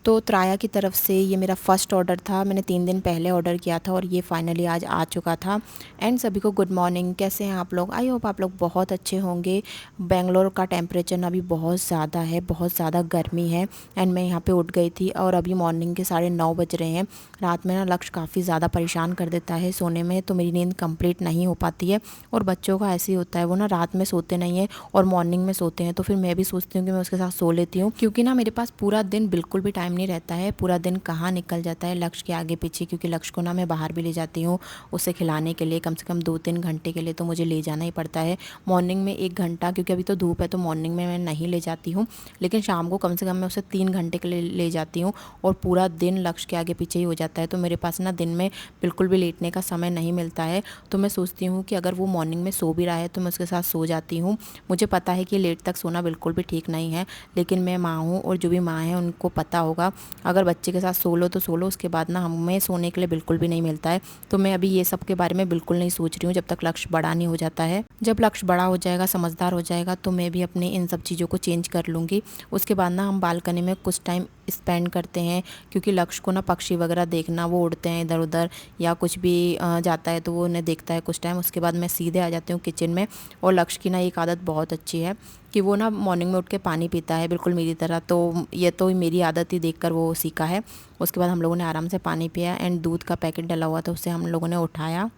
तो त्राया की तरफ से ये मेरा फ़र्स्ट ऑर्डर था। मैंने 3 दिन पहले ऑर्डर किया था और ये फाइनली आज आ चुका था। एंड सभी को गुड मॉर्निंग, कैसे हैं आप लोग? आई होप आप लोग बहुत अच्छे होंगे। बेंगलोर का टेम्परेचर अभी बहुत ज़्यादा है, बहुत ज़्यादा गर्मी है। एंड मैं यहाँ पे उठ गई थी और अभी मॉर्निंग के 9:30 बज रहे हैं। रात में ना लक्ष्य काफ़ी ज़्यादा परेशान कर देता है सोने में, तो मेरी नींद कंप्लीट नहीं हो पाती है। और बच्चों का ऐसे ही होता है, वो ना रात में सोते नहीं है और मॉर्निंग में सोते हैं। तो फिर मैं भी सोचती हूँ कि मैं उसके साथ सो लेती हूँ, क्योंकि ना मेरे पास पूरा दिन बिल्कुल भी टाइम नहीं रहता है। पूरा दिन कहाँ निकल जाता है लक्ष्य के आगे पीछे, क्योंकि लक्ष्य को ना मैं बाहर भी ले जाती हूँ उसे खिलाने के लिए। कम से कम 2-3 घंटे के लिए तो मुझे ले जाना ही पड़ता है। मॉर्निंग में 1 घंटा, क्योंकि अभी तो धूप है तो मॉर्निंग में मैं नहीं ले जाती हूँ, लेकिन शाम को कम से कम मैं उसे 3 घंटे के लिए ले जाती हूँ। और पूरा दिन लक्ष्य के आगे पीछे ही हो जाता है, तो मेरे पास ना दिन में बिल्कुल भी लेटने का समय नहीं मिलता है। तो मैं सोचती हूँ कि अगर वो मॉर्निंग में सो भी रहा है तो मैं उसके साथ सो जाती हूँ। मुझे पता है कि लेट तक सोना बिल्कुल भी ठीक नहीं है, लेकिन मैं माँ हूँ और जो भी माँ है उनको पता होगा, अगर बच्चे के साथ सो लो तो सो लो, उसके बाद ना हमें सोने के लिए बिल्कुल भी नहीं मिलता है। तो मैं अभी ये सब के बारे में बिल्कुल नहीं सोच रही हूँ जब तक लक्ष्य बड़ा नहीं हो जाता है। जब लक्ष्य बड़ा हो जाएगा, समझदार हो जाएगा, तो मैं भी अपने इन सब चीज़ों को चेंज कर लूँगी। उसके बाद ना हम बालकनी में कुछ टाइम स्पेंड करते हैं, क्योंकि लक्ष्य को ना पक्षी वगैरह देखना, वो उड़ते हैं इधर उधर या कुछ भी जाता है तो वो उन्हें देखता है कुछ टाइम। उसके बाद मैं सीधे आ जाती हूँ किचन में। और लक्ष्य की ना एक आदत बहुत अच्छी है कि वो ना मॉर्निंग में उठ के पानी पीता है, बिल्कुल मेरी तरह। तो ये तो मेरी आदत ही देखकर वो सीखा है। उसके बाद हम लोगों ने आराम से पानी पिया एंड दूध का पैकेट डला हुआ था उसे हम लोगों ने उठाया।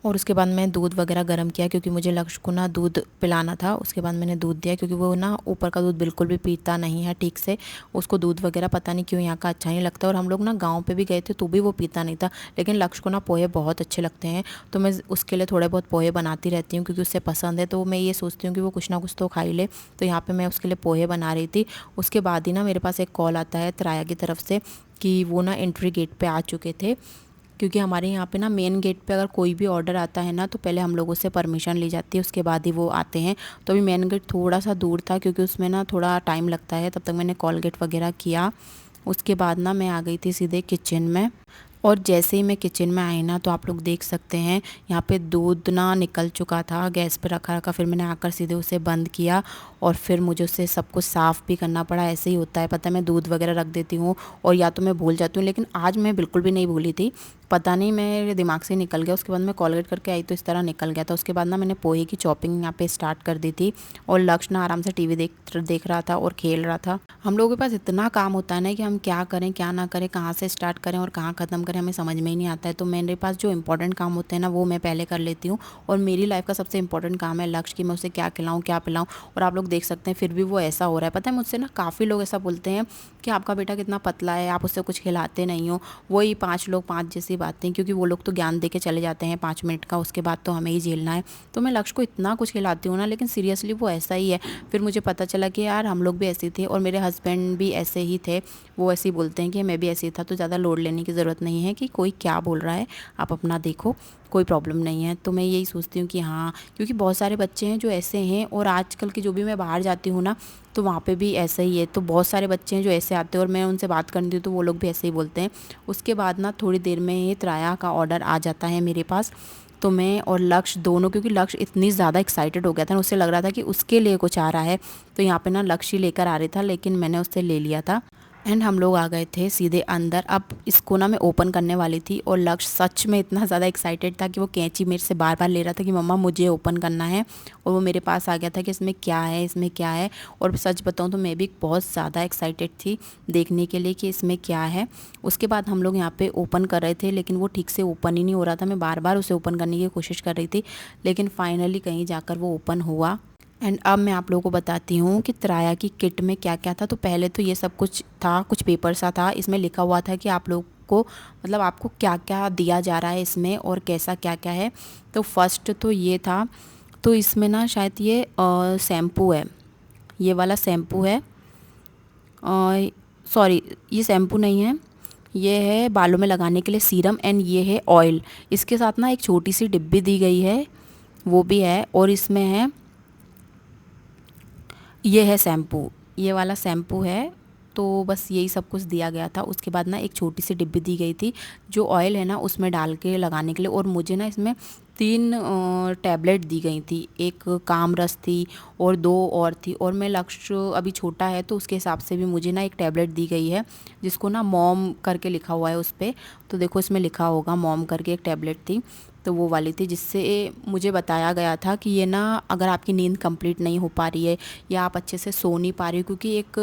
और उसके बाद मैं दूध वगैरह गर्म किया, क्योंकि मुझे लक्ष्य को ना दूध पिलाना था। उसके बाद मैंने दूध दिया, क्योंकि वो ना ऊपर का दूध बिल्कुल भी पीता नहीं है ठीक से। उसको दूध वगैरह पता नहीं क्यों यहाँ का अच्छा नहीं लगता। और हम लोग ना गाँव पे भी गए थे तो भी वो पीता नहीं था, लेकिन लक्ष्य को ना पोहे बहुत अच्छे लगते हैं। तो मैं उसके लिए थोड़े बहुत पोहे बनाती रहती हूँ, क्योंकि उससे पसंद है। तो मैं ये सोचती हूँ कि वो कुछ ना कुछ तो खा ही ले। तो यहाँ पर मैं उसके लिए पोहे बना रही थी। उसके बाद ही ना मेरे पास एक कॉल आता है त्राया की तरफ से कि वो ना एंट्री गेट पे आ चुके थे। क्योंकि हमारे यहाँ पे ना मेन गेट पे अगर कोई भी ऑर्डर आता है ना तो पहले हम लोगों से परमिशन ली जाती है, उसके बाद ही वो आते हैं। तो अभी मेन गेट थोड़ा सा दूर था, क्योंकि उसमें ना थोड़ा टाइम लगता है। तब तक मैंने कॉल गेट वगैरह किया। उसके बाद ना मैं आ गई थी सीधे किचन में। और जैसे ही मैं किचन में आई ना, तो आप लोग देख सकते हैं यहाँ पे दूध ना निकल चुका था, गैस पे रखा रखा। फिर मैंने आकर सीधे उसे बंद किया और फिर मुझे उससे सब कुछ साफ़ भी करना पड़ा। ऐसे ही होता है, पता है, मैं दूध वगैरह रख देती हूँ और या तो मैं भूल जाती हूँ, लेकिन आज मैं बिल्कुल भी नहीं भूली थी। पता नहीं मेरे दिमाग से निकल गया। उसके बाद मैं कॉलगेट करके आई तो इस तरह निकल गया था। उसके बाद ना मैंने पोहे की चॉपिंग यहाँ पे स्टार्ट कर दी थी और लक्ष्य ना आराम से टीवी देख रहा था और खेल रहा था। हम लोगों के पास इतना काम होता है ना कि हम क्या करें क्या ना करें, कहाँ से स्टार्ट करें और कहाँ ख़त्म करें, हमें समझ में ही नहीं आता है। तो मेरे पास जो इंपॉर्टेंट काम होते हैं ना वो मैं पहले कर लेती हूँ। और मेरी लाइफ का सबसे इंपॉर्टेंट काम है लक्ष्य की मैं उसे क्या खिलाऊँ क्या पिलाऊँ। और आप लोग देख सकते हैं फिर भी वो ऐसा हो रहा है। पता है, मुझसे ना काफ़ी लोग ऐसा बोलते हैं कि आपका बेटा कितना पतला है, आप उससे कुछ खिलाते नहीं हो। वही 5 लोग 5 जैसी बातें, क्योंकि वो लोग तो ज्ञान दे के चले जाते हैं 5 मिनट का, उसके बाद तो हमें ही झेलना है। तो मैं लक्ष्य को इतना कुछ खिलाती हूँ ना, लेकिन सीरियसली वो ऐसा ही है। फिर मुझे पता चला कि यार हम लोग भी ऐसे थे और मेरे हस्बैंड भी ऐसे ही थे। वो ऐसे ही बोलते हैं कि मैं भी ऐसे ही था। तो ज़्यादा लोड लेने की ज़रूरत नहीं है कि कोई क्या बोल रहा है, आप अपना देखो, कोई प्रॉब्लम नहीं है। तो मैं यही सोचती हूँ कि हाँ, क्योंकि बहुत सारे बच्चे हैं जो ऐसे हैं। और आजकल की जो भी मैं बाहर जाती हूँ ना तो वहाँ पे भी ऐसा ही है। तो बहुत सारे बच्चे हैं जो ऐसे आते हैं और मैं उनसे बात करती हूँ तो वो लोग भी ऐसे ही बोलते हैं। उसके बाद ना थोड़ी देर में ही त्राया का ऑर्डर आ जाता है मेरे पास। तो मैं और लक्ष्य दोनों, क्योंकि लक्ष्य इतनी ज़्यादा एक्साइटेड हो गया था ना, उससे लग रहा था कि उसके लिए कुछ आ रहा है। तो यहाँ पे ना लक्ष्य ही लेकर आ रही था, लेकिन मैंने उससे ले लिया था। एंड हम लोग आ गए थे सीधे अंदर। अब इसको ना मैं ओपन करने वाली थी और लक्ष्य सच में इतना ज़्यादा एक्साइटेड था कि वो कैंची मेरे से बार बार ले रहा था कि मम्मा मुझे ओपन करना है। और वो मेरे पास आ गया था कि इसमें क्या है, इसमें क्या है। और सच बताऊँ तो मैं भी बहुत ज़्यादा एक्साइटेड थी देखने के लिए कि इसमें क्या है। उसके बाद हम लोग यहाँ पे ओपन कर रहे थे, लेकिन वो ठीक से ओपन ही नहीं हो रहा था। मैं बार बार उसे ओपन करने की कोशिश कर रही थी, लेकिन फाइनली कहीं जाकर वो ओपन हुआ। एंड अब मैं आप लोगों को बताती हूँ कि त्राया की किट में क्या क्या था। तो पहले तो ये सब कुछ था, कुछ पेपर सा था, इसमें लिखा हुआ था कि आप लोग को, मतलब आपको क्या क्या दिया जा रहा है इसमें और कैसा क्या क्या है। तो फर्स्ट तो ये था, तो इसमें ना शायद ये शैम्पू है, ये वाला शैम्पू है। सॉरी, ये शैम्पू नहीं है, ये है बालों में लगाने के लिए सीरम। एंड ये है ऑयल। इसके साथ ना एक छोटी सी डिब्बी दी गई है, वो भी है। और इसमें है, ये है शैम्पू, ये वाला शैम्पू है। तो बस यही सब कुछ दिया गया था। उसके बाद ना एक छोटी सी डिब्बी दी गई थी जो ऑयल है ना उसमें डाल के लगाने के लिए। और मुझे ना इसमें 3 टैबलेट दी गई थी, एक कामरस थी और 2 और थी। और मैं लक्ष्य अभी छोटा है तो उसके हिसाब से भी मुझे ना एक टैबलेट दी गई है जिसको ना मॉम करके लिखा हुआ है उस पर। तो देखो इसमें लिखा होगा मॉम करके एक टैबलेट थी, तो वो वाली थी, जिससे मुझे बताया गया था कि ये ना अगर आपकी नींद कंप्लीट नहीं हो पा रही है या आप अच्छे से सो नहीं पा रही हो, क्योंकि एक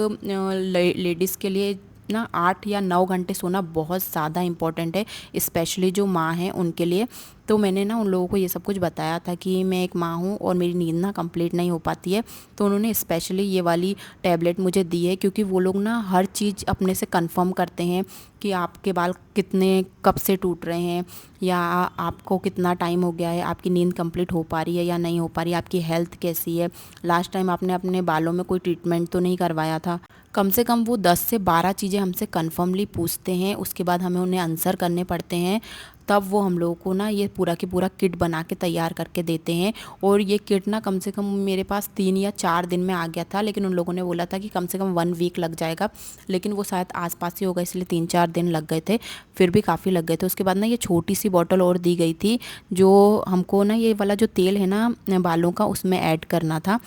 लेडीज़ के लिए ना 8 या 9 घंटे सोना बहुत ज़्यादा इम्पॉर्टेंट है, स्पेशली जो माँ हैं उनके लिए। तो मैंने ना उन लोगों को ये सब कुछ बताया था कि मैं एक माँ हूँ और मेरी नींद ना कंप्लीट नहीं हो पाती है, तो उन्होंने स्पेशली ये वाली टैबलेट मुझे दी है, क्योंकि वो लोग ना हर चीज़ अपने से कंफर्म करते हैं कि आपके बाल कितने कब से टूट रहे हैं, या आपको कितना टाइम हो गया है, आपकी नींद कंप्लीट हो पा रही है या नहीं हो पा रही है, आपकी हेल्थ कैसी है, लास्ट टाइम आपने अपने बालों में कोई ट्रीटमेंट तो नहीं करवाया था। कम से कम वो 10 से 12 चीज़ें हमसे कन्फर्मली पूछते हैं, उसके बाद हमें उन्हें आंसर करने पड़ते हैं, तब वो हम लोगों को ना ये पूरा की पूरा किट बना के तैयार करके देते हैं। और ये किट ना कम से कम मेरे पास 3 या 4 दिन में आ गया था, लेकिन उन लोगों ने बोला था कि कम से कम 1 वीक लग जाएगा, लेकिन वो शायद आसपास ही होगा इसलिए 3-4 दिन लग गए थे, फिर भी काफ़ी लग गए थे। उसके बाद ना ये छोटी सी बॉटल और दी गई थी, जो हमको ना ये वाला जो तेल है ना बालों का उसमें ऐड करना था।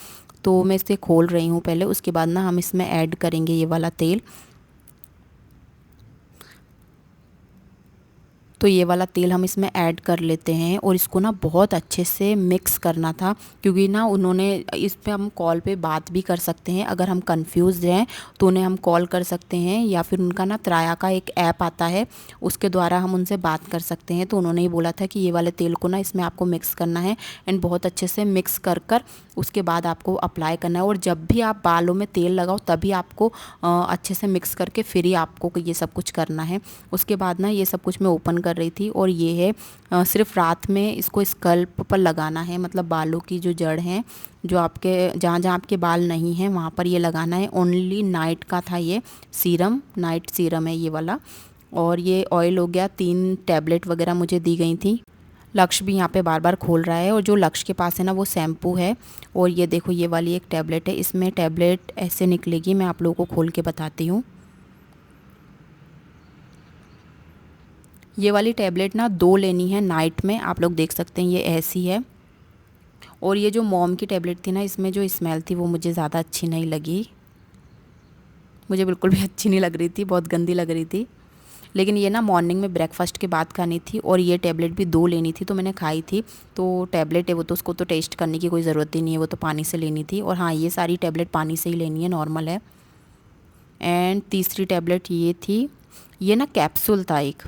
तो मैं इसे खोल रही हूँ पहले, उसके बाद ना हम इसमें ऐड करेंगे ये वाला तेल। तो ये वाला तेल हम इसमें ऐड कर लेते हैं और इसको ना बहुत अच्छे से मिक्स करना था, क्योंकि ना उन्होंने इस पे हम कॉल पे बात भी कर सकते हैं, अगर हम कंफ्यूज हैं तो उन्हें हम कॉल कर सकते हैं, या फिर उनका ना त्राया का एक ऐप आता है उसके द्वारा हम उनसे बात कर सकते हैं। तो उन्होंने ये बोला था कि ये वाले तेल को ना इसमें आपको मिक्स करना है एंड बहुत अच्छे से मिक्स कर कर उसके बाद आपको अप्लाई करना है। और जब भी आप बालों में तेल लगाओ तभी आपको अच्छे से मिक्स करके फिर ही आपको ये सब कुछ करना है। उसके बाद ना ये सब कुछ मैं ओपन कर रही थी, और ये है सिर्फ रात में इसको स्कल्प पर लगाना है, मतलब बालों की जो जड़ हैं, जो आपके जहाँ जहाँ आपके बाल नहीं हैं वहाँ पर ये लगाना है। ओनली नाइट का था ये सीरम, नाइट सीरम है ये वाला। और ये ऑयल हो गया, 3 टैबलेट वगैरह मुझे दी गई थी। लक्ष्य भी यहाँ पे बार बार खोल रहा है, और जो लक्ष्य के पास है ना वो शैम्पू है। और ये देखो ये वाली एक टैबलेट है, इसमें टैबलेट ऐसे निकलेगी, मैं आप लोगों को खोल के बताती हूँ। ये वाली टैबलेट ना 2 लेनी है नाइट में, आप लोग देख सकते हैं ये ऐसी है। और ये जो मॉम की टैबलेट थी ना, इसमें जो स्मेल थी वो मुझे ज़्यादा अच्छी नहीं लगी, मुझे बिल्कुल भी अच्छी नहीं लग रही थी, बहुत गंदी लग रही थी। लेकिन ये ना मॉर्निंग में ब्रेकफास्ट के बाद खानी थी, और ये टैबलेट भी 2 लेनी थी, तो मैंने खाई थी। तो टैबलेट है वो तो उसको तो टेस्ट करने की कोई ज़रूरत ही नहीं है, वो तो पानी से लेनी थी। और हाँ, ये सारी टैबलेट पानी से ही लेनी है, नॉर्मल है। एंड तीसरी टैबलेट ये थी, ये ना कैप्सूल था एक,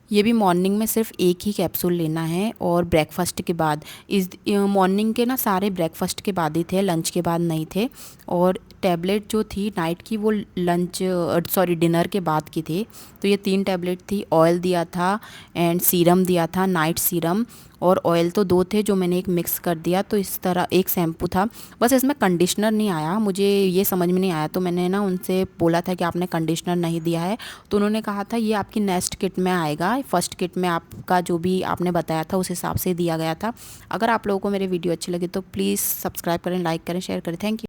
ये भी मॉर्निंग में सिर्फ एक ही कैप्सूल लेना है और ब्रेकफास्ट के बाद। इस मॉर्निंग के ना सारे ब्रेकफास्ट के बाद ही थे, लंच के बाद नहीं थे। और टैबलेट जो थी नाइट की वो लंच सॉरी डिनर के बाद की थी। तो ये 3 टैबलेट थी, ऑयल दिया था एंड सीरम दिया था, नाइट सीरम। और ऑयल तो 2 थे जो मैंने एक मिक्स कर दिया। तो इस तरह एक शैम्पू था, बस इसमें कंडीशनर नहीं आया, मुझे ये समझ में नहीं आया। तो मैंने ना उनसे बोला था कि आपने कंडीशनर नहीं दिया है, तो उन्होंने कहा था ये आपकी नेक्स्ट किट में आएगा, फर्स्ट किट में आपका जो भी आपने बताया था उस हिसाब से दिया गया था। अगर आप लोगों को मेरे वीडियो अच्छी लगी तो प्लीज़ सब्सक्राइब करें, लाइक करें, शेयर करें। Thank you.